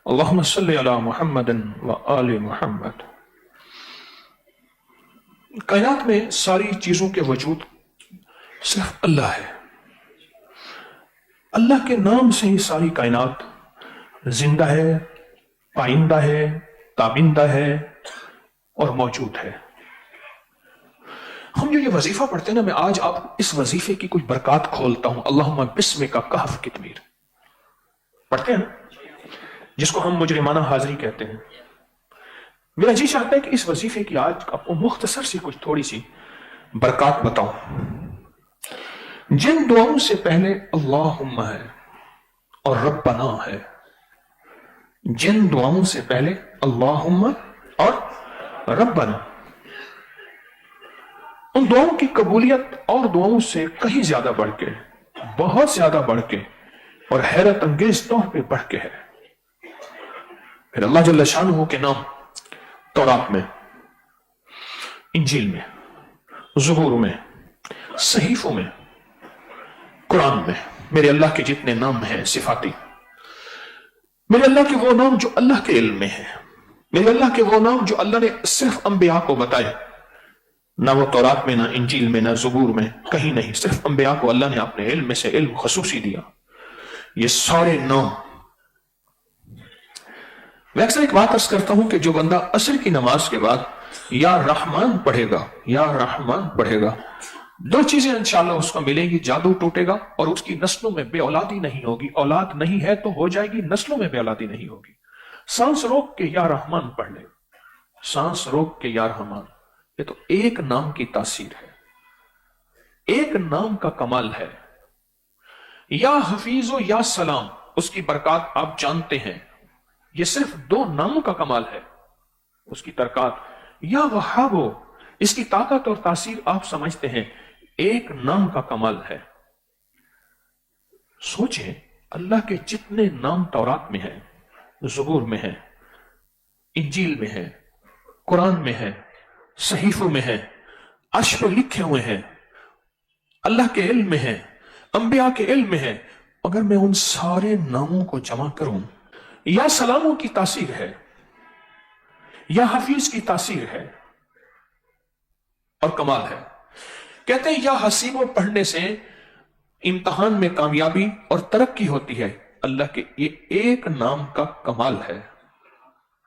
اللہم صلی علی محمد و آل محمد۔ کائنات میں ساری چیزوں کے وجود صرف اللہ ہے۔ اللہ کے نام سے ہی ساری کائنات زندہ ہے، پائندہ ہے، تابندہ ہے اور موجود ہے۔ ہم جو یہ وظیفہ پڑھتے ہیں نا، میں آج آپ اس وظیفے کی کچھ برکات کھولتا ہوں۔ اللہم بسمک کہف کتمیر پڑھتے ہیں نا، جس کو ہم مجرمانہ حاضری کہتے ہیں۔ میرا جی چاہتا ہے کہ اس وظیفے کی آج آپ کو مختصر سی کچھ تھوڑی سی برکات بتاؤں۔ جن دعاؤں سے پہلے اللہم ہے اور ربنا ہے، جن دعاؤں سے پہلے اللہم اور ربنا، ان دعاؤں کی قبولیت اور دعاؤں سے کہیں زیادہ بڑھ کے، بہت زیادہ بڑھ کے اور حیرت انگیز طور پہ بڑھ کے ہے۔ پھر اللہ جل شانہ کے نام تورات میں، انجیل میں، زبور میں، صحیفوں میں، قرآن میں، میرے اللہ کے جتنے نام ہیں صفاتی، میرے اللہ کے وہ نام جو اللہ کے علم میں ہیں، میرے اللہ کے وہ نام جو اللہ نے صرف انبیاء کو بتائے، نہ وہ تورات میں، نہ انجیل میں، نہ زبور میں، کہیں نہیں، صرف انبیاء کو اللہ نے اپنے علم میں سے علم خصوصی دیا۔ یہ سارے نام، میں اکثر ایک بات عرض کرتا ہوں کہ جو بندہ عصر کی نماز کے بعد یا رحمان پڑھے گا، یا رحمان پڑھے گا، دو چیزیں انشاءاللہ اس کو ملیں گی۔ جادو ٹوٹے گا اور اس کی نسلوں میں بے اولادی نہیں ہوگی، اولاد نہیں ہے تو ہو جائے گی، نسلوں میں بے اولادی نہیں ہوگی۔ سانس روک کے یا رحمان پڑھ لے، سانس روک کے یا رحمان، یہ تو ایک نام کی تاثیر ہے، ایک نام کا کمال ہے۔ یا حفیظ و یا سلام، اس کی برکات آپ جانتے ہیں، یہ صرف دو ناموں کا کمال ہے، اس کی برکات۔ یا وہابو، اس کی طاقت اور تاثیر آپ سمجھتے ہیں، ایک نام کا کمال ہے۔ سوچیں اللہ کے جتنے نام تورات میں ہیں، زبور میں ہیں، انجیل میں ہیں، قرآن میں ہیں، صحیفوں میں ہیں، عرش پہ لکھے ہوئے ہیں، اللہ کے علم میں ہیں، انبیاء کے علم میں ہیں، اگر میں ان سارے ناموں کو جمع کروں، یا سلاموں کی تاثیر ہے، یا حفیظ کی تاثیر ہے اور کمال ہے۔ کہتے ہیں یا حسیب و پڑھنے سے امتحان میں کامیابی اور ترقی ہوتی ہے۔ اللہ کے یہ ایک نام کا کمال ہے،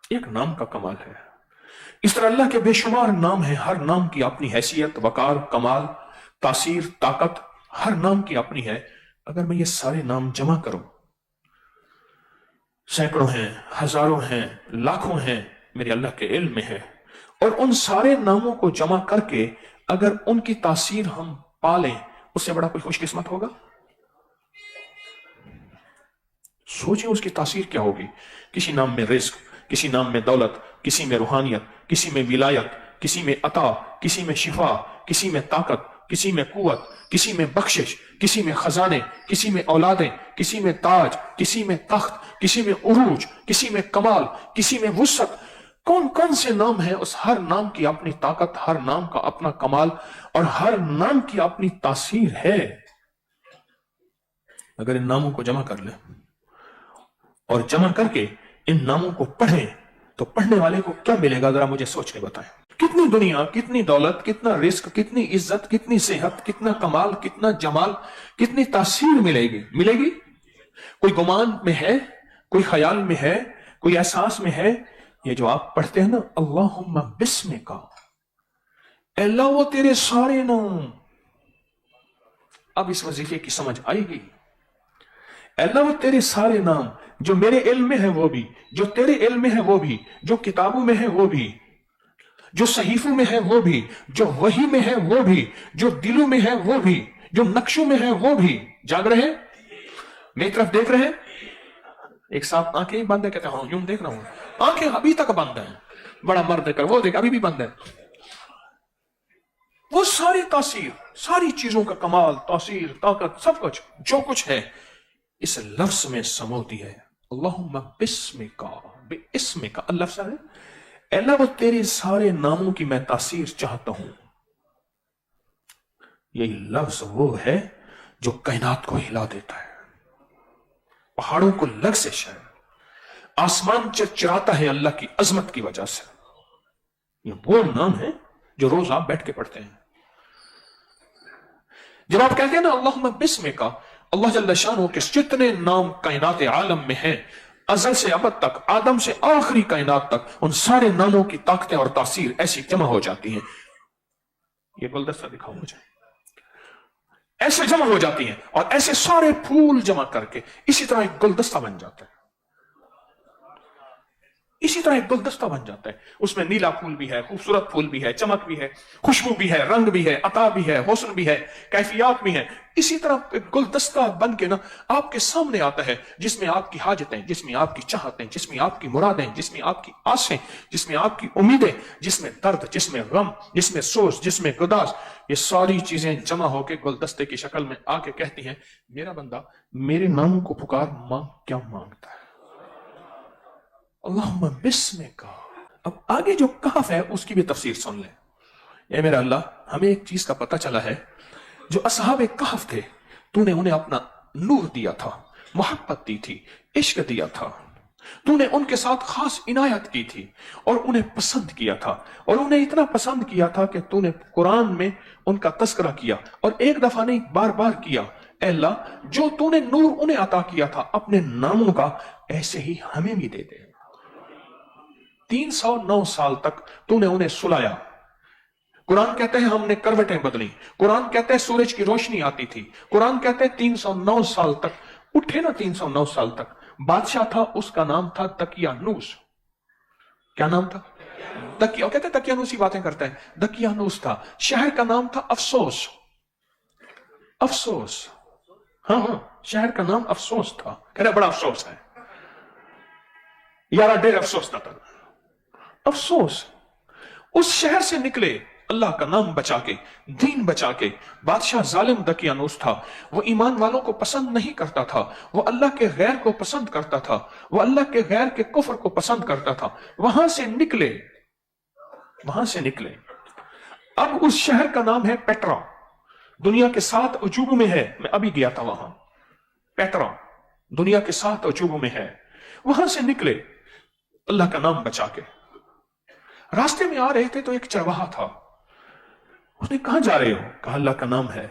ایک نام کا کمال ہے۔ اس طرح اللہ کے بے شمار نام ہیں، ہر نام کی اپنی حیثیت، وقار، کمال، تاثیر، طاقت، ہر نام کی اپنی ہے۔ اگر میں یہ سارے نام جمع کروں، سینکڑوں ہیں، ہزاروں ہیں، لاکھوں ہیں، میرے اللہ کے علم میں ہے، اور ان سارے ناموں کو جمع کر کے اگر ان کی تاثیر ہم پالیں، اس سے بڑا کوئی خوش قسمت ہوگا؟ سوچیں اس کی تاثیر کیا ہوگی۔ کسی نام میں رزق، کسی نام میں دولت، کسی میں روحانیت، کسی میں ولایت، کسی میں عطا، کسی میں شفا، کسی میں طاقت، کسی میں قوت، کسی میں بخشش، کسی میں خزانے، کسی میں اولادیں، کسی میں تاج، کسی میں تخت، کسی میں عروج، کسی میں کمال، کسی میں وسعت۔ کون کون سے نام ہیں، اس ہر نام کی اپنی طاقت، ہر نام کا اپنا کمال اور ہر نام کی اپنی تاثیر ہے۔ اگر ان ناموں کو جمع کر لیں اور جمع کر کے ان ناموں کو پڑھیں تو پڑھنے والے کو کیا ملے گا، ذرا مجھے سوچ کے بتائیں۔ کتنی دنیا، کتنی دولت، کتنا رزق، کتنی عزت، کتنی صحت، کتنا کمال، کتنا جمال، کتنی تاثیر ملے گی۔ کوئی گمان میں ہے، کوئی خیال میں ہے، کوئی احساس میں ہے؟ یہ جو آپ پڑھتے ہیں نا، اللہم بسمک، اے اللہ وہ تیرے سارے نام، اب اس وظیفے کی سمجھ آئے گی۔ اے اللہ وہ تیرے سارے نام، جو میرے علم میں ہے وہ بھی، جو تیرے علم میں ہے وہ بھی، جو کتابوں میں ہے وہ بھی، جو صحیفوں میں ہے وہ بھی، جو وحی میں ہے وہ بھی، جو دلوں میں ہے وہ بھی، جو نقشوں میں ہے وہ بھی۔ جاگ رہے ہیں؟ میری طرف دیکھ رہے ہیں؟ ایک ساتھ آنکھیں بند ہے، کہتے ہیں ہاں یوں دیکھ رہا ہوں، آنکھیں ابھی تک بند ہیں، بڑا مرد ہے کر وہ دیکھ ابھی بھی بند ہے۔ وہ ساری تاثیر، ساری چیزوں کا کمال، تاثیر، طاقت، سب کچھ جو کچھ ہے اس لفظ میں سموتی ہے۔ اللہم بسمک، باسمک اللفظ ہے، اے اللہ وہ تیرے سارے ناموں کی میں تاثیر چاہتا ہوں۔ یہی لفظ وہ ہے جو کائنات کو ہلا دیتا ہے، پہاڑوں کو لرزش ہے، आसमान चिरचिराता है अल्लाह की अजमत की वजह से। ये वो नाम है जो रोज आप बैठ के पढ़ते हैं। जब आप कहते हैं ना अल्लाहुम्मा बिस्मिका, अल्लाह जल्ल शानहू के जितने नाम कायनात आलम में है, अज़ल से अबद तक, आदम से आखिरी कायनात तक, उन सारे नामों की ताकतें और तासीर ऐसी जमा हो जाती हैं। ये गुलदस्ता दिखाओ मुझे, ऐसे जमा हो जाती हैं और ऐसे सारे फूल जमा करके इसी तरह एक गुलदस्ता बन जाता है। इसी तरह एक गुलदस्ता बन जाता है। उसमें नीला फूल भी है, खूबसूरत फूल भी है, चमक भी है, खुशबू भी है, रंग भी है, अता भी है, हुस्न भी है, कैफियत भी है। इसी तरह एक गुलदस्ता बन के ना आपके सामने आता है, जिसमें आपकी हाजतें, जिसमें आपकी चाहतें, जिसमें आपकी मुरादें, जिसमें आपकी आसें, जिसमें आपकी उम्मीदें, जिसमें दर्द, जिसमें गम, जिसमें सोच, जिसमें गुदास, ये सारी चीजें जमा होकर गुलदस्ते की शक्ल में आके कहती हैं, मेरा बंदा मेरे नामों को पुकार, मांग क्या मांगता है। अल्लाहुम्मा बिस्मिका। अब आगे जो कहफ है उसकी भी तफसीर सुन लें। ये मेरा अल्लाह, हमें एक चीज का पता चला है, जो असहाब कहफ थे, तूने उन्हें अपना नूर दिया था, मोहब्बत दी थी, इश्क दिया था, तूने उनके साथ खास इनायत की थी और उन्हें पसंद किया था, और उन्हें इतना पसंद किया था कि तूने कुरान में उनका तस्करा किया, और एक दफा नहीं बार बार किया। ऐ अल्लाह, जो तूने नूर उन्हें अता किया था अपने नामों का, ऐसे ही हमें भी दे दे। 309 साल तक तूने उन्हें सुलाया। कुरान कहते हैं हमने करवटें बदली, कुरान कहते हैं सूरज की रोशनी आती थी, कुरान कहते हैं 309 साल तक उठे ना, 309 साल तक बादशाह था, उसका नाम था दकियानूस। क्या नाम था? दकिया। कहते हैं दकियानूसी बातें करते हैं, दकियानूस था। शहर का नाम था अफसोस। अफसोस, हाँ, शहर का नाम अफसोस था। कह रहे बड़ा अफसोस है यारा, डेर अफसोस था। अफसोस, उस शहर से निकले अल्लाह का नाम बचा के, दीन बचा के। बादशाह जालिम दकियानूस था, वो ईमान वालों को पसंद नहीं करता था, वो अल्लाह के गैर को पसंद करता था, वो अल्लाह के गैर के कुफ्र को पसंद करता था। वहां से निकले, वहां से निकले। अब उस शहर का नाम है पेट्रा, दुनिया के 7 अजूबों में है। मैं अभी गया था वहां, पेट्रा दुनिया के 7 अजूबों में है। वहां से निकले अल्लाह का नाम बचा के। रास्ते में आ रहे थे तो एक चरवाहा था, उसने कहां जा रहे हो? कहा अल्लाह का नाम है।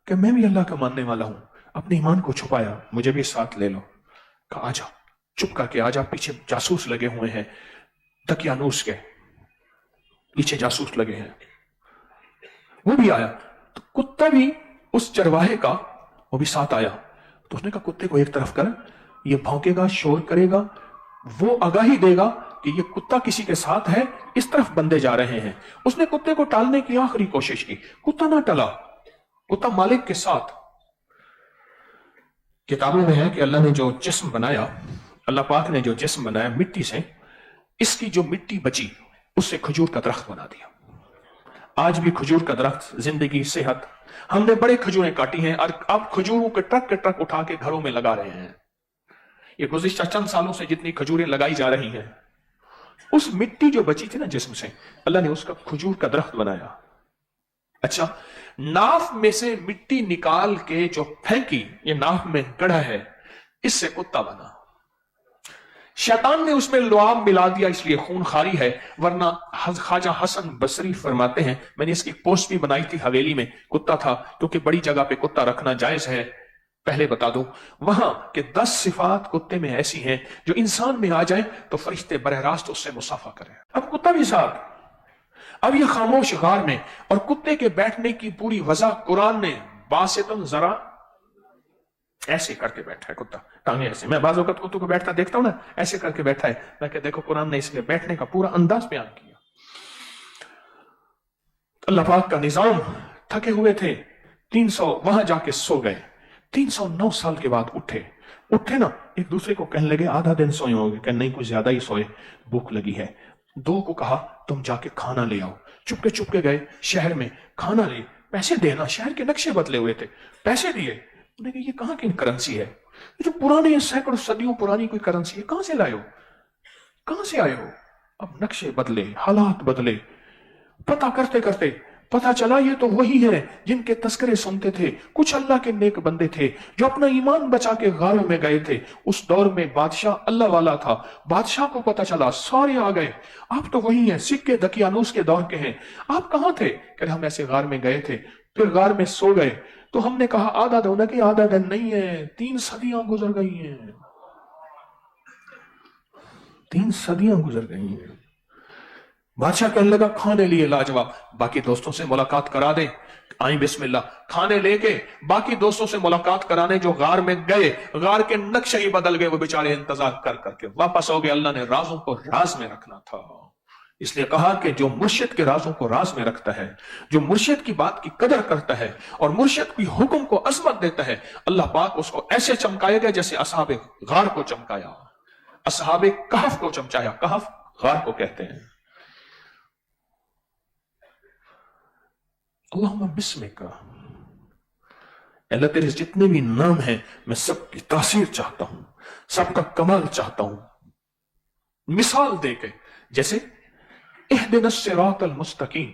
कि मैं भी अल्लाह का मानने वाला हूं। अपने ईमान को छुपाया, मुझे भी साथ ले लो। कहा आजा, चुप करके आजा, पीछे जासूस लगे हुए हैं, दकियानूस के पीछे जासूस लगे हैं। वो भी आया तो कुत्ता भी उस चरवाहे का, वो भी साथ आया। तो उसने कहा कुत्ते को एक तरफ कर, ये भौंकेगा, शोर करेगा, वो आगाही देगा कि ये कुत्ता किसी के साथ है, इस तरफ बंदे जा रहे हैं। उसने कुत्ते को टालने की आखिरी कोशिश की, कुत्ता ना टला, कुत्ता मालिक के साथ। किताबों में है कि अल्लाह ने जो जिस्म बनाया, अल्लाह पाक ने जो जिस्म बनाया मिट्टी से, इसकी जो मिट्टी बची उससे खजूर का दरख्त बना दिया। आज भी खजूर का दरख्त, जिंदगी, सेहत। हमने बड़े खजूरें काटी हैं और अब खजूरों के ट्रक उठा के घरों में लगा रहे हैं। ये गुज़िश्ता चंद सालों से जितनी खजूरें लगाई जा रही हैं, उस मिट्टी जो बची थी ना जिस्म से, अल्लाह ने उसका खजूर का दरख्त बनाया। अच्छा, नाफ में से मिट्टी निकाल के जो फेंकी, ये नाफ में गढ़ा है, इससे कुत्ता बना। शैतान ने उसमें लुआब मिला दिया, इसलिए खून खारी है। वरना ख्वाजा हसन बसरी फरमाते हैं, मैंने इसकी पोस्ट भी बनाई थी हवेली में, कुत्ता था, क्योंकि बड़ी जगह पे कुत्ता रखना जायज है। पहले बता दूं वहां के 10 सिफात कुत्ते में ऐसी हैं जो इंसान में आ जाए तो फरिश्ते बरह रास्त उससे मुसाफा करें। अब कुत्ता भी साथ। अब ये खामोश गार में, और कुत्ते के बैठने की पूरी वजह कुरान ने बासितन जरा ऐसे करके बैठा है कुत्ता, टांगे ऐसे। मैं बाज़ वक़्त कुत्तों को बैठता देखता हूं ना, ऐसे करके बैठा है। मैं कहता देखो कुरान ने इसके बैठने का पूरा अंदाज बयान किया। अल्लाह पाक का निजाम। थके हुए थे, 300 वहां जाके सो गए। 309 साल के बाद उठे ना, एक दूसरे को कहने लगे आधा दिन सोए होंगे, कहने नहीं कुछ ज्यादा ही सोए, भूख लगी है। 2 को कहा तुम जाके खाना ले आओ। चुपके गए शहर में, खाना ले, पैसे देना। शहर के नक्शे बदले हुए थे, पैसे दिए। उन्होंने कहा ये कहां की करेंसी है? ये जो पुरानी, सैकड़ों सदियों पुरानी कोई करेंसी है, कहां से लाए हो, कहां से आए हो? अब नक्शे बदले, हालात बदले, पता करते करते पता चला ये तो वही है जिनके तस्करे सुनते थे। कुछ अल्लाह के नेक बंदे थे जो अपना ईमान बचा के गारों में गए थे। उस दौर में बादशाह अल्लाह वाला था। बादशाह को पता चला, सारे आ गए, आप तो वही हैं, सिक्के दकियानूस के दौर के हैं। आप कहां थे? कह हम ऐसे गार में गए थे, फिर गार में सो गए। तो हमने कहा आधा दिन, कि आधा दिन नहीं है, 3 सदियां गुजर गई हैं, 3 सदियां गुजर गई हैं। बादशाह कहने लगा खाने लिए लाजवाब, बाकी दोस्तों से मुलाकात करा दे। आई बिस्मिल्लाह, खाने लेके बाकी दोस्तों से मुलाकात कराने जो गार में गए, गार के नक्शे ही बदल गए। वो बेचारे इंतजार कर करके वापस हो गए। अल्लाह ने राजों को राज में रखना था, इसलिए कहा कि जो मुर्शिद के राजों को राज में रखता है, जो मुर्शिद की बात की कदर करता है और मुर्शिद की हुक्म को अजमत देता है, अल्लाह पाक उसको ऐसे चमकाएगा जैसे असहाबे गार को चमकाया, असहाबे कहफ को चमकाया। कहफ गार को कहते हैं। अल्लाहुम्मा बिस्मिका, अल्लाह तेरे जितने भी नाम हैं मैं सबकी तासीर चाहता हूं, सबका कमाल चाहता हूं। मिसाल देके जैसे इहदिनस सिरातल मुस्तकीम,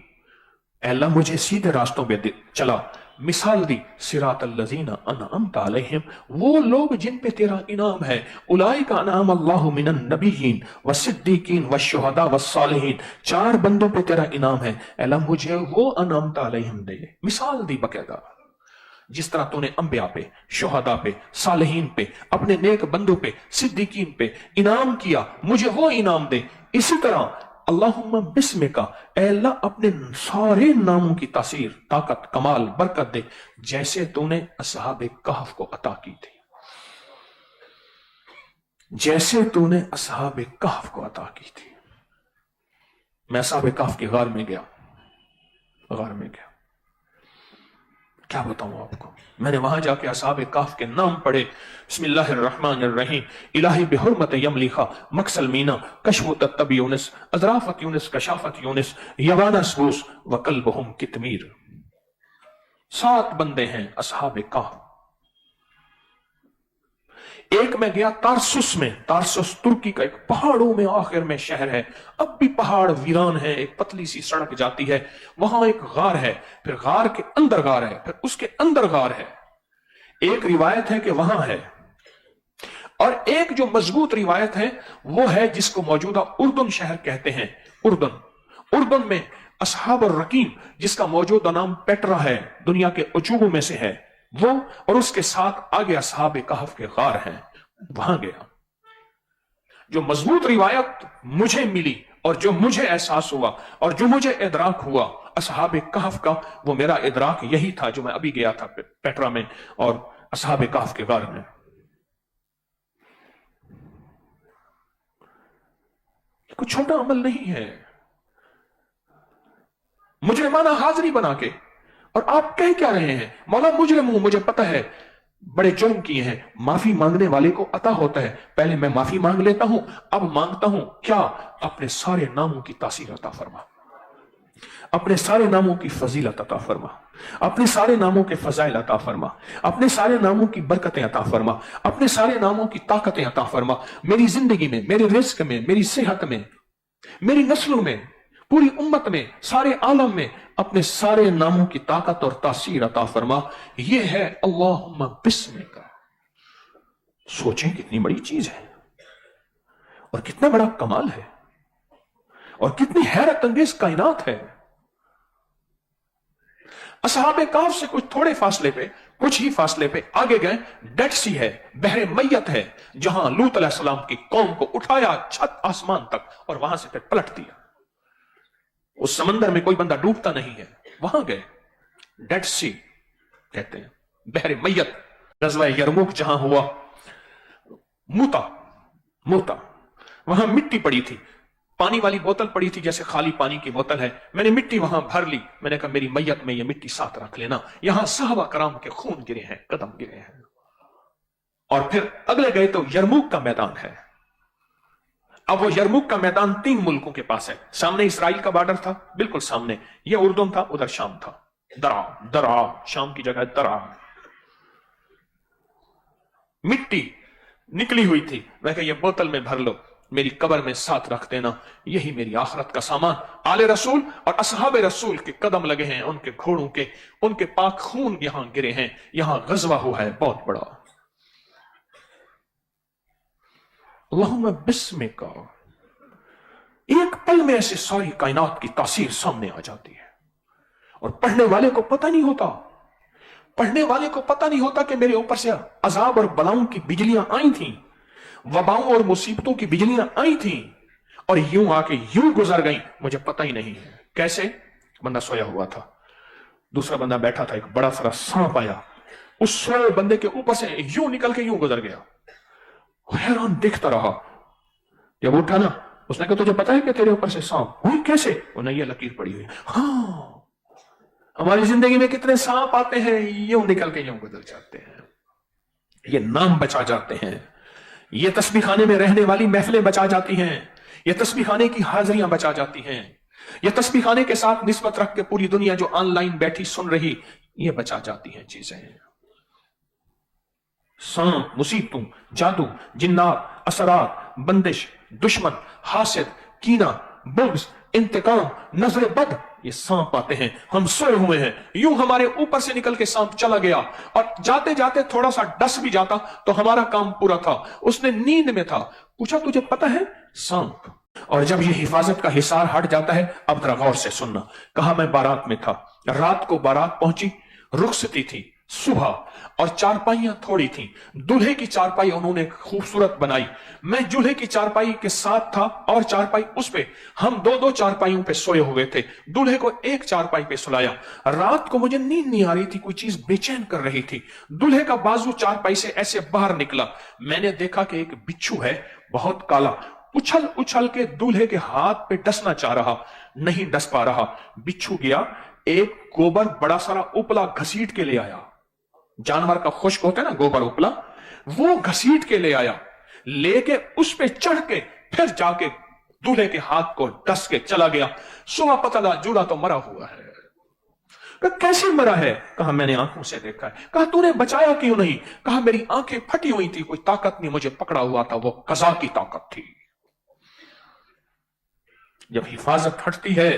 अल्लाह मुझे सीधे रास्तों पे चला। मिसाल दी सिरातल लजीना अनअमत अलैहिम, वो लोग जिन पे तेरा इनाम है। उलाइका अनअम अल्लाहु मिनन नबिय्यीन वस्सिद्दीकीन वश्शुहदा वस्सालिहीन, 4 बंदों पे तेरा इनाम है। अल्लाह मुझे वो अनअमत अलैहिम दे। मिसाल दी बकायदा, जिस तरह तूने अंबिया पे, शुहदा पे, सालिहीन पे, अपने नेक बंदों पे, सिद्दीकीन पे इनाम किया, मुझे वो इनाम दे। इसी तरह अल्लाहुम्मा बिस्मिका, अल्लाह अपने सारे नामों की तासीर, ताकत, कमाल, बरकत दे जैसे तूने असहाबे कहफ को अता की थी, जैसे तूने असहाबे कहफ को अता की थी। मैं असहाबे कहफ के गार में गया, गार में गया, क्या बताऊं आपको। मैंने वहां जाके असहाबे कहफ के नाम पढ़े। बिस्मिल्लाहिर्रहमानिर्रहीम, इलाही बिहुर्मत यमलिखा, मक्सल मीना, कशवत तब यूनिस, अजराफत यूनिस, कशाफत यूनिस, यवाना सूस व कल्बहुम कितमीर। 7 बंदे हैं असहाबे कहफ। एक में गया तारसुस में, तारसुस तुर्की का एक पहाड़ों में आखिर में शहर है। अब भी पहाड़ वीरान है, एक पतली सी सड़क जाती है, वहां एक गार है, फिर गार के अंदर गार है, फिर उसके अंदर गार है। एक रिवायत है कि वहां है, और एक जो मजबूत रिवायत है वो है जिसको मौजूदा उर्दन शहर कहते हैं। उर्दन, उर्दन में असहाब रकीम, जिसका मौजूदा नाम पेट्रा है, दुनिया के अजूबों में से है वो, और उसके साथ आगे असहाबे कहफ के गार हैं, वहां गया। जो मजबूत रिवायत मुझे मिली और जो मुझे एहसास हुआ और जो मुझे इदराक हुआ असहाबे कहफ का, वो मेरा इदराक यही था जो मैं अभी गया था पेट्रा में और असहाबे कहफ के गार में। कोई छोटा अमल नहीं है। मुजरिमाना हाजिरी बना के, और आप कह क्या रहे हैं? मौला मुजरिम हूं, मुझे पता है बड़े जुर्म किए हैं, माफी मांगने वाले को अता होता है। पहले मैं माफी मांग लेता हूं, अब मांगता हूं क्या? अपने सारे नामों की तासीर अता फरमा, अपने सारे नामों की फजीलत अता फरमा, अपने सारे नामों के फजाइल अता फरमा, अपने सारे नामों की बरकतें अता फरमा, अपने सारे नामों की ताकतें अता फरमा। मेरी जिंदगी में, मेरे रिस्क में, मेरी सेहत में, मेरी नस्लों में, पूरी उम्मत में, सारे आलम में अपने सारे नामों की ताकत और तासीर अता फरमा। यह है अल्लाहुम्मा बिस्मिका। सोचें कितनी बड़ी चीज है और कितना बड़ा कमाल है और कितनी हैरत अंगेज कायनात है। असहाबे कहफ से कुछ थोड़े फासले पे, कुछ ही फासले पे आगे गए, डेड सी है, बहरे मैयत है, जहां लूत अलैहिस्सलाम की कौम को उठाया छत आसमान तक और वहां से फिर पलट दिया। उस समंदर में कोई बंदा डूबता नहीं है, वहां गए, डेड सी कहते हैं, बहरे मैयत। गज़वा यरमुक जहां हुआ, मूता, मूता, वहां मिट्टी पड़ी थी, पानी वाली बोतल पड़ी थी, जैसे खाली पानी की बोतल है, मैंने मिट्टी वहां भर ली। मैंने कहा मेरी मैयत में ये मिट्टी साथ रख लेना, यहां सहाबा कराम के खून गिरे हैं, कदम गिरे हैं। और फिर अगले गए तो यरमुक का मैदान है। अब वो यरमुक का मैदान 3 मुल्कों के पास है। सामने इसराइल का बॉर्डर था, बिल्कुल सामने ये उर्दन था, उधर शाम था। दरा, दरा, शाम की जगह दरा। मिट्टी निकली हुई थी, मैं कहा ये बोतल में भर लो। मेरी कब्र में साथ रख देना, यही मेरी आखिरत का सामान। आले रसूल और असहाब रसूल के कदम लगे हैं, उनके घोड़ों के, उनके पाक खून यहां गिरे हैं, यहां गजवा हुआ है बहुत बड़ा। अल्लाहुम्मा बिस्मिका, एक पल में ऐसे सारी कायनात की तासीर सामने आ जाती है और पढ़ने वाले को पता नहीं होता, पढ़ने वाले को पता नहीं होता कि मेरे ऊपर से अजाब और बलाओं की बिजलियां आई थी, वबाओं और मुसीबतों की बिजलियां आई थी और यूं आके यूं गुजर गई, मुझे पता ही नहीं है कैसे। बंदा सोया हुआ था, दूसरा बंदा बैठा था, एक बड़ा सारा सांप आया, उस सोए बंदे के ऊपर से यूं निकल के यूं गुजर गया। हैरान देखता रहा, जब उठा ना, उसने कहा तुझे पता है कि तेरे ऊपर से सांप? कैसे? वो नहीं, ये लकीर पड़ी हुई। हाँ, हमारी जिंदगी में कितने सांप आते हैं, यूं निकल के यूं गुजर जाते हैं, ये नाम बचा जाते हैं, ये तस्बीह खाने में रहने वाली महफिलें बचा जाती हैं, ये तस्बीह खाने की हाजिरियां बचा जाती हैं, ये तस्बीह खाने के साथ निस्बत रख के पूरी दुनिया जो ऑनलाइन बैठी सुन रही, ये बचा जाती हैं चीजें। सांप, मुसीबतों, जादू, जिन्नात, असरात, बंदिश, दुश्मन, हासिद, कीना, बुग़्ज़, इंतकाम, नजर बद, ये सांप आते हैं। हम सोए हुए हैं, यूं हमारे ऊपर से निकल के सांप चला गया और जाते जाते थोड़ा सा डस भी जाता तो हमारा काम पूरा था। उसने नींद में था, पूछा तुझे पता है? सांप। और जब ये हिफाजत का हिसार हट जाता है, अब जरा गौर से सुनना। कहा मैं बारात में था, रात को बारात पहुंची, रुखसती थी सुबह और चारपाइयां थोड़ी थी, दूल्हे की चारपाई उन्होंने खूबसूरत बनाई, मैं दूल्हे की चारपाई के साथ था और चारपाई उस पे, हम दो दो चारपाइयों पे सोए हुए थे, दूल्हे को एक चारपाई पे सुलाया। रात को मुझे नींद नहीं आ रही थी, कोई चीज बेचैन कर रही थी, दूल्हे का बाजू चारपाई से ऐसे बाहर निकला, मैंने देखा कि एक बिच्छू है बहुत काला, उछल उछल के दूल्हे के हाथ पे डसना चाह रहा, नहीं डस पा रहा। बिच्छू गया, एक गोबर बड़ा सारा उपला घसीट के ले आया, जानवर का खुश्क होता है ना गोबर उपला, वो घसीट के ले आया, लेके उस पे चढ़ के फिर जाके दूल्हे के हाथ को डस के चला गया। सुबह पता लगा जूड़ा तो मरा हुआ है। कहा कैसे मरा है? कहा मैंने आंखों से देखा है। कहा तूने बचाया क्यों नहीं? कहा मेरी आंखें फटी हुई थी, कोई ताकत नहीं मुझे पकड़ा हुआ था, वो कज़ा की ताकत थी। जब हिफाजत हटती है,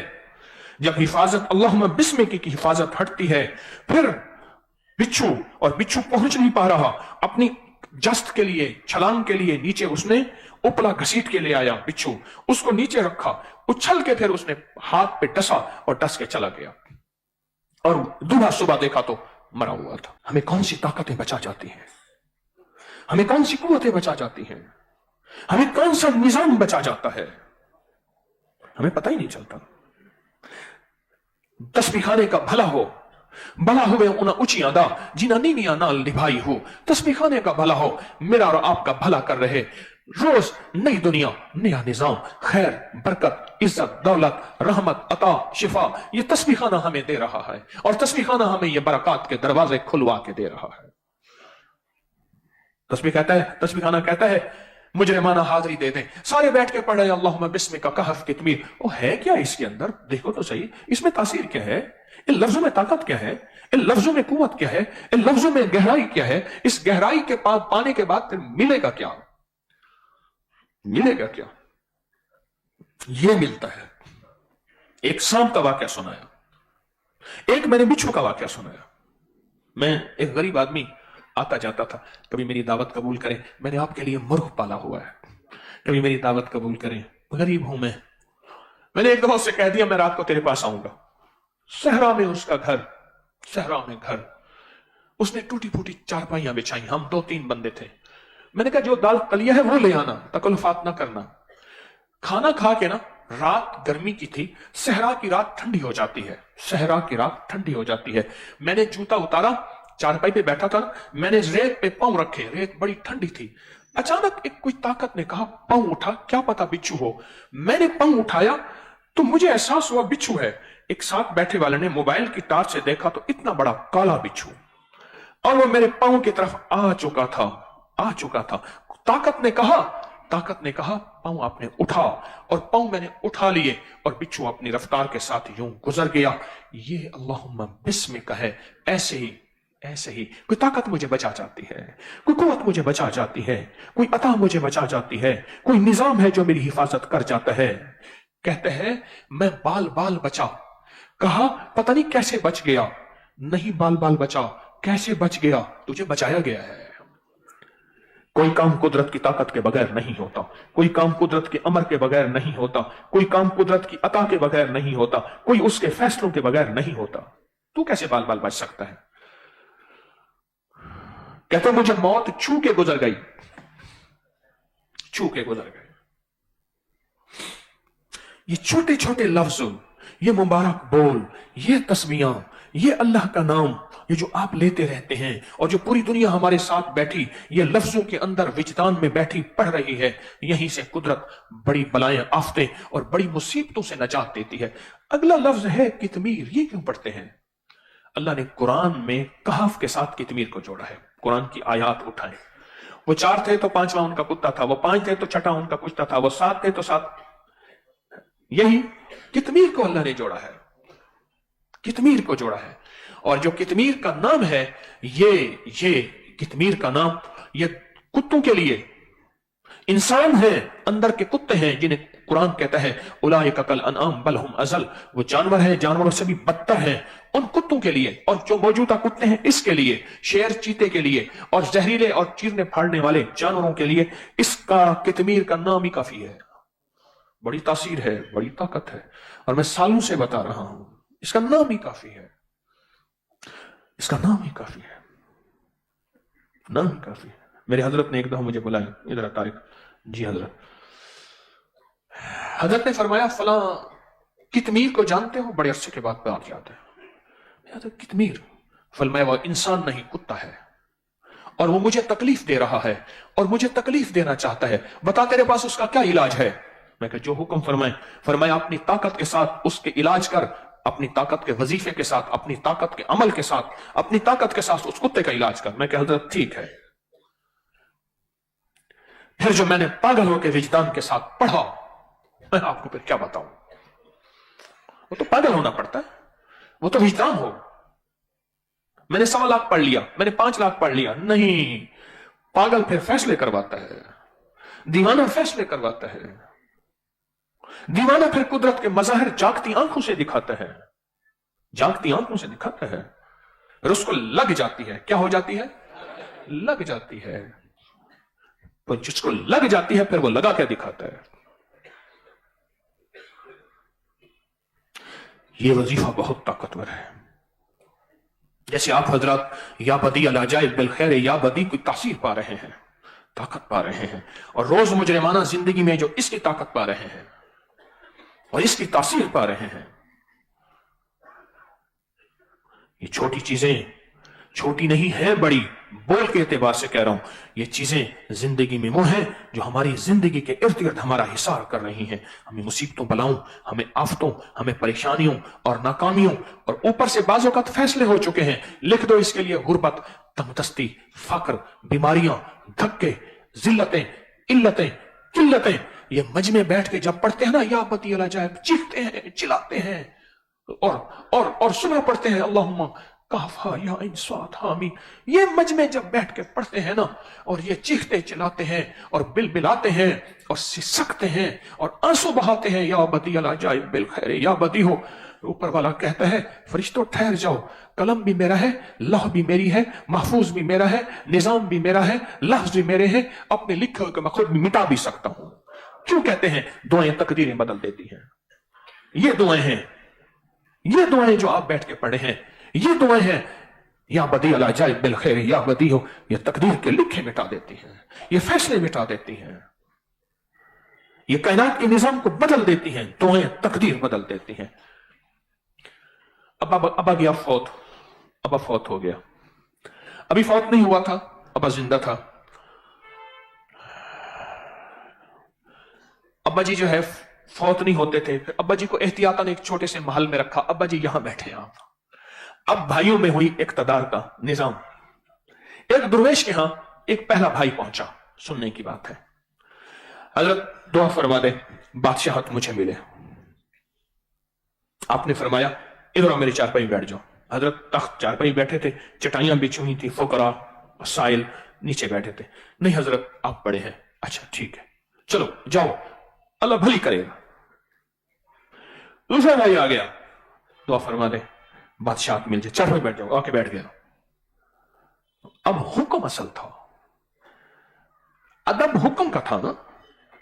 जब हिफाजत अल्लाहुम्मा बिस्मिक की हिफाजत हटती है, फिर बिच्छू, और बिच्छू पहुंच नहीं पा रहा, अपनी जस्त के लिए, छलांग के लिए नीचे उसने उपला घसीट के ले आया बिच्छू, उसको नीचे रखा, उछल के फिर उसने हाथ पे डसा और डस के चला गया। और दूल्हा सुबह देखा तो मरा हुआ था। हमें कौन सी ताकतें बचा जाती हैं, हमें कौन सी कुव्वतें बचा जाती हैं, हमें कौन सा निजाम बचा जाता है, हमें पता ही नहीं चलता। तस्बीह खाने का भला हो, भला हुए उन ऊंची अदा जिन्हें नीमिया नाल निभाई हो, तस्बीह खाने का भला हो, मेरा और आपका भला कर रहे, रोज नई दुनिया, नया निजाम, खैर, बरकत, इज्जत, दौलत, रहमत, अता, शिफा, ये तस्बीह खाना हमें दे रहा है और तस्बीह खाना हमें ये बरकत के दरवाजे खुलवा के दे रहा है। तस्बीह खाना कहता है मुजरिमाना हाजिरी दे दें, सारे बैठ के पढ़ रहे अल्लाहुम्मा बिस्मिका कहफ कितमीर। ओ है क्या इसके अंदर? देखो तो सही, इसमें तासीर क्या है, इन लफ्जों में ताकत क्या है, इन लफ्जों में कुव्वत क्या है, इन लफ्जों में गहराई क्या है, इस गहराई के पाने के बाद फिर मिलेगा क्या, मिलेगा क्या? ये मिलता है। एक सांप का वाक्या सुनाया, एक मैंने बिच्छू का वाक्या सुनाया। मैं एक गरीब आदमी आता जाता था, कभी मेरी दावत कबूल करें, मैंने आपके लिए मुर्ग पाला हुआ है, कभी मेरी दावत कबूल करें, गरीब हूं मैंने एक दफा उससे कह दिया मैं रात को तेरे पास आऊंगा। सहरा में उसका घर, सहरा में घर, उसने टूटी फूटी चारपाइयां बिछाई, हम 2-3 बंदे थे। मैंने कहा जो दाल तलिया है वो ले आना, तकल्लुफात ना करना। खाना खा के ना, रात गर्मी की थी, सहरा की रात ठंडी हो जाती है, सहरा की रात ठंडी हो जाती है। मैंने जूता उतारा, चारपाई पे बैठा था, मैंने रेत पे पांव रखे, रेत बड़ी ठंडी थी। अचानक एक कोई ताकत ने कहा पांव उठा, क्या पता बिच्छू हो। मैंने पांव उठाया तो मुझे एहसास हुआ बिच्छू है। एक साथ बैठे वाले ने मोबाइल की टार्च से देखा तो इतना बड़ा काला बिच्छू, और वो मेरे पांव की तरफ आ चुका था। ताकत ने कहा पांव आपने उठा, और पांव मैंने उठा लिए और बिच्छू अपनी रफ्तार के साथ यूं गुजर गया। ये अल्लाहुम्मा बिस्मिका है। ऐसे ही ऐसे ही कोई ताकत मुझे बचा जाती है, कोई कुव्वत मुझे बचा जाती है, कोई अता मुझे बचा जाती है, कोई निजाम है जो मेरी हिफाजत कर जाता है। कहते हैं मैं बाल बाल बचा, कहा पता नहीं कैसे बच गया, नहीं बाल बाल बचा, कैसे बच गया, तुझे बचाया गया है। कोई काम कुदरत की ताकत के बगैर नहीं होता, कोई काम कुदरत के अमर के बगैर नहीं होता, कोई काम कुदरत की अता के बगैर नहीं होता, कोई उसके फैसलों के बगैर नहीं होता। तू कैसे बाल बाल बच सकता है? कहते मुझे मौत छू के गुजर गई, छू के गुजर गई। ये छोटे छोटे लफ्ज, ये मुबारक बोल, ये तस्बीहां, ये अल्लाह का नाम, ये जो आप लेते रहते हैं और जो पूरी दुनिया हमारे साथ बैठी ये लफ्जों के अंदर विजदान में बैठी पढ़ रही है, यहीं से कुदरत बड़ी बलाएं, आफतें और बड़ी मुसीबतों से नजात देती है। अगला लफ्ज है कितमीर। ये क्यों पढ़ते हैं? अल्लाह ने कुरान में कहफ के साथ कितमीर को जोड़ा है। कुरान की आयात उठाएं, वो 4 थे तो 5वां उनका कुत्ता था, वो 5 थे तो 6वां उनका कुत्ता था, वो 7 थे तो 7, यही कितमीर को अल्लाह ने जोड़ा है, कितमीर को जोड़ा है। और जो कितमीर का नाम है, ये कितमीर का नाम, ये कुत्तों के लिए, इंसान है अंदर के कुत्ते हैं जिन्हें कुरान कहता है उलाइका कल अनआम बल हुम अज़ल, वो जानवर है, जानवरों से भी बदतर है, उन कुत्तों के लिए। और जो मौजूदा कुत्ते हैं इसके लिए, शेर चीते के लिए और जहरीले और चीरने फाड़ने वाले जानवरों के लिए इसका कितमीर का नाम ही काफी है। बड़ी तासीर है, बड़ी ताकत है, और मैं सालों से बता रहा हूं, इसका नाम ही काफी है, इसका नाम ही काफी है, नाम ही काफी है। मेरे हजरत ने एक दफा मुझे बुलाया, इधर तारिक जी हजरत, हजरत ने फरमाया फला कितमीर को जानते हो? बड़े अरसे के बाद बात याद है। कितमीर? फरमाया वो इंसान नहीं कुत्ता है, और वो मुझे तकलीफ दे रहा है और मुझे तकलीफ देना चाहता है, बता तेरे पास उसका क्या इलाज है? मैं कहा जो हुक्म फरमाए। फरमाया अपनी ताकत के साथ उसके इलाज कर, अपनी ताकत के वजीफे के साथ, अपनी ताकत के अमल के साथ, अपनी ताकत के साथ उस कुत्ते का इलाज कर। मैं कहा हजरत ठीक है। फिर जो मैंने पागल होकर विजदान के साथ पढ़ा, मैं आपको फिर क्या बताऊं, वो तो पागल होना पड़ता है, वो तो विजदान हो। मैंने 100 लाख पढ़ लिया, मैंने 5 लाख पढ़ लिया, नहीं, पागल फिर फैसले करवाता है, दीवाना फैसले करवाता है, दीवाना फिर कुदरत के मजाहिर जागती आंखों से दिखाता है, जागती आंखों से दिखाता है, फिर उसको लग जाती है। क्या हो जाती है? लग जाती है। तो जिसको लग जाती है फिर वो लगा क्या दिखाता है। ये वजीफा बहुत ताकतवर है। जैसे आप हजरत या बदी अल अजाइब बिल खैर या बदी की तासीर पा रहे हैं, ताकत पा रहे हैं, और रोज मुजरिमाना जिंदगी में जो इसकी ताकत पा रहे हैं और इसकी तासीर पा रहे हैं, ये छोटी चीजें छोटी नहीं है, बड़ी, बोल के एतबार से कह रहा हूं, ये चीजें जिंदगी में वो हैं जो हमारी जिंदगी के इर्द गिर्द हमारा हिसार कर रही हैं, हमें मुसीबतों बलाओं, हमें आफतों, हमें परेशानियों और नाकामियों, और ऊपर से बाज़ औक़ात फैसले हो चुके हैं, लिख दो इसके लिए गुर्बत, तंगदस्ती, फक्र, बीमारियां, धक्के, जिल्लतें, इल्लतें, किल्लतें। ये मजमे बैठ के जब पढ़ते हैं ना या बती अला जाए, चीखते हैं, चिल्लाते हैं, और सुबह पढ़ते हैं अल्लाहुम्मा काफा या इंसात हामी। ये मजमे जब बैठ के पढ़ते हैं ना, और ये चीखते चिल्लाते हैं और बिलबिलाते हैं और सिसकते हैं और आंसू बहाते हैं, या बदी अला जाए बिल खैर या बदी हो, ऊपर वाला कहता है फरिश्तों ठहर जाओ, कलम भी मेरा है, लौह भी मेरी है, महफूज भी मेरा है, निजाम भी मेरा है, लफ्ज भी मेरे हैं, अपने लिखे हुए मैं खुद मिटा भी सकता हूं। क्यों कहते हैं दुआएं तकदीरें बदल देती हैं? ये दुआएं हैं, ये दुआएं जो आप बैठ के पढ़े हैं, ये दुआएं हैं, या बदी अला जाए बिल खैर या बदी हो, ये तकदीर के लिखे मिटा देती हैं, ये फैसले मिटा देती हैं, ये कायनात के निजाम को बदल देती हैं, दुआएं तकदीर बदल देती हैं। अब्बा गया फौत, अब्बा फौत हो गया, अभी फौत नहीं हुआ था, अब्बा जिंदा था। अब्बा जी जो है फौत नहीं होते थे, फिर अब्बा जी को एहतियातन एक छोटे से महल में रखा, अब्बा जी यहां बैठे आप। अब भाइयों में हुई इक्तदार का निजाम, एक दुर्वेश के यहां एक पहला भाई पहुंचा, सुनने की बात है, हजरत दुआ फरमा दे बादशाहत मुझे मिले। आपने फरमाया इधर आओ, मेरी चारपाई में बैठ जाओ। حضرت تخت چارپائی بیٹھے تھے, چٹائیاں بچھی ہوئی تھی, فقراء سائل نیچے بیٹھے تھے. نہیں حضرت آپ بڑے ہیں. اچھا ٹھیک ہے, چلو جاؤ, اللہ بھلی کرے گا. دوسرا بھائی آ گیا, دعا فرما دے, بادشاہ مل جائے, چارپائی بیٹھ جاؤ. آ کے بیٹھ گیا. اب حکم اصل تھا, ادب حکم کا تھا نا.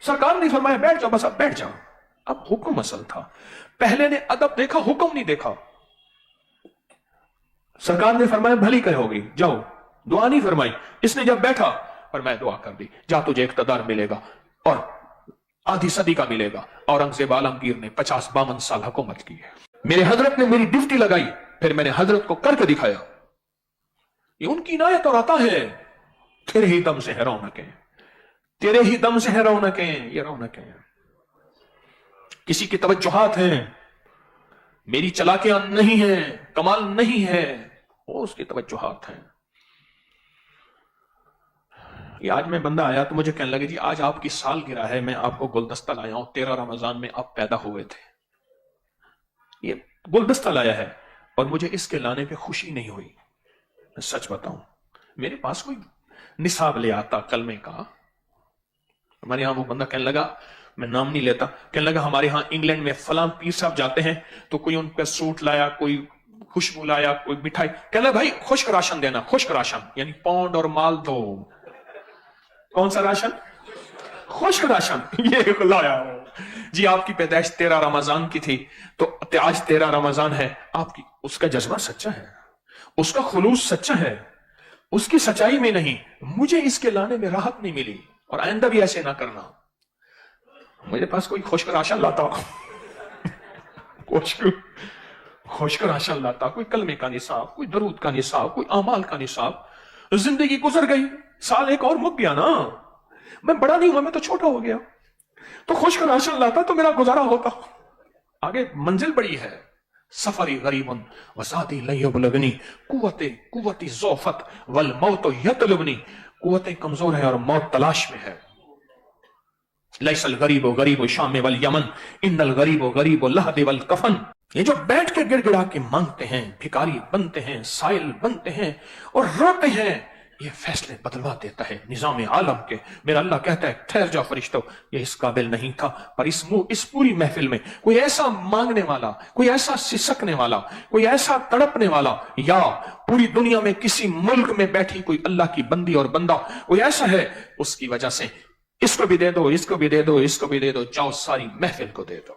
سرکار نے فرمایا بیٹھ جاؤ, بس اب بیٹھ جاؤ. اب حکم اصل تھا. پہلے نے ادب دیکھا, حکم نہیں دیکھا. سرکار نے فرمایا بھلی کرے ہوگی, جاؤ. دعا نہیں فرمائی. اس نے جب بیٹھا فرمایا دعا کر دی, جا تجھے اقتدار ملے گا اور آدھی صدی کا ملے گا. اورنگزیب عالمگیر نے 50-52 سال حکومت کی ہے. میرے حضرت نے میری ڈیوٹی لگائی, پھر میں نے حضرت کو کر کے دکھایا. یہ ان کی عنایت اور عطا ہے. تیرے ہی دم سے ہے رونقیں, تیرے ہی دم سے ہے رونقیں. یہ رونقیں کسی کی توجہات ہیں, میری چلاکیاں نہیں ہیں, کمال نہیں ہے, وہ اس کی توجہات ہیں. یہ آج میں بندہ آیا تو مجھے کہنے لگے جی آج آپ کی سالگرہ ہے, میں آپ کو گلدستہ لایا ہوں, 13 رمضان میں آپ پیدا ہوئے تھے. یہ گلدستہ لایا ہے اور مجھے اس کے لانے پہ خوشی نہیں ہوئی. میں سچ بتاؤں, میرے پاس کوئی نصاب لے آتا کلمے کا. ہمارے یہاں وہ بندہ کہنے لگا, میں نام نہیں لیتا, کہنے لگا ہمارے ہاں انگلینڈ میں فلاں پیر صاحب جاتے ہیں تو کوئی ان پہ سوٹ لایا, کوئی خوشبو لایا, کوئی مٹھائی. کہنے لگا بھائی خشک راشن دینا, خشک راشن یعنی پاؤنڈ اور مال دو. کون سا راشن؟ خشک راشن. یہ لایا جی آپ کی پیدائش 13 رمضان کی تھی تو آج 13 رمضان ہے. آپ کی اس کا جذبہ سچا ہے, اس کا خلوص سچا ہے, اس کی سچائی میں نہیں. مجھے اس کے لانے میں راحت نہیں ملی, اور آئندہ بھی ایسے نہ کرنا. میرے پاس کوئی خشک راشن لاتا, خشک راشن لاتا, کوئی کلمے کا نصاب, کوئی درود کا نصاب, کوئی اعمال کا نصاب. زندگی گزر گئی, سال ایک اور مک گیا نا. میں بڑا نہیں ہوا, میں تو چھوٹا ہو گیا. تو خشک راشن لاتا تو میرا گزارا ہوتا. آگے منزل بڑی ہے. سفری غریبن وسادی لن یبلغنی قوتی ضعفت والموت یطلبنی. قوتیں کمزور ہے اور موت تلاش میں ہے. لیس الغریب غریب شام والیمن ان الغریب غریب لہد والکفن. یہ جو بیٹھ کے گڑ گڑا کے مانگتے ہیں, بھکاری بنتے ہیں, سائل بنتے ہیں اور روتے ہیں, یہ فیصلے بدلوا دیتا ہے نظام عالم کے. میرا اللہ کہتا ہے ٹھہر جاؤ فرشتو, یہ اس قابل نہیں تھا. پر اس پوری محفل میں کوئی ایسا مانگنے والا, کوئی ایسا سسکنے والا, کوئی ایسا تڑپنے والا, یا پوری دنیا میں کسی ملک میں بیٹھی کوئی اللہ کی بندی اور بندہ کوئی ایسا ہے, اس کی وجہ سے اس کو بھی دے دو, اس کو بھی دے دو, اس کو بھی دے دو, جاؤ ساری محفل کو دے دو.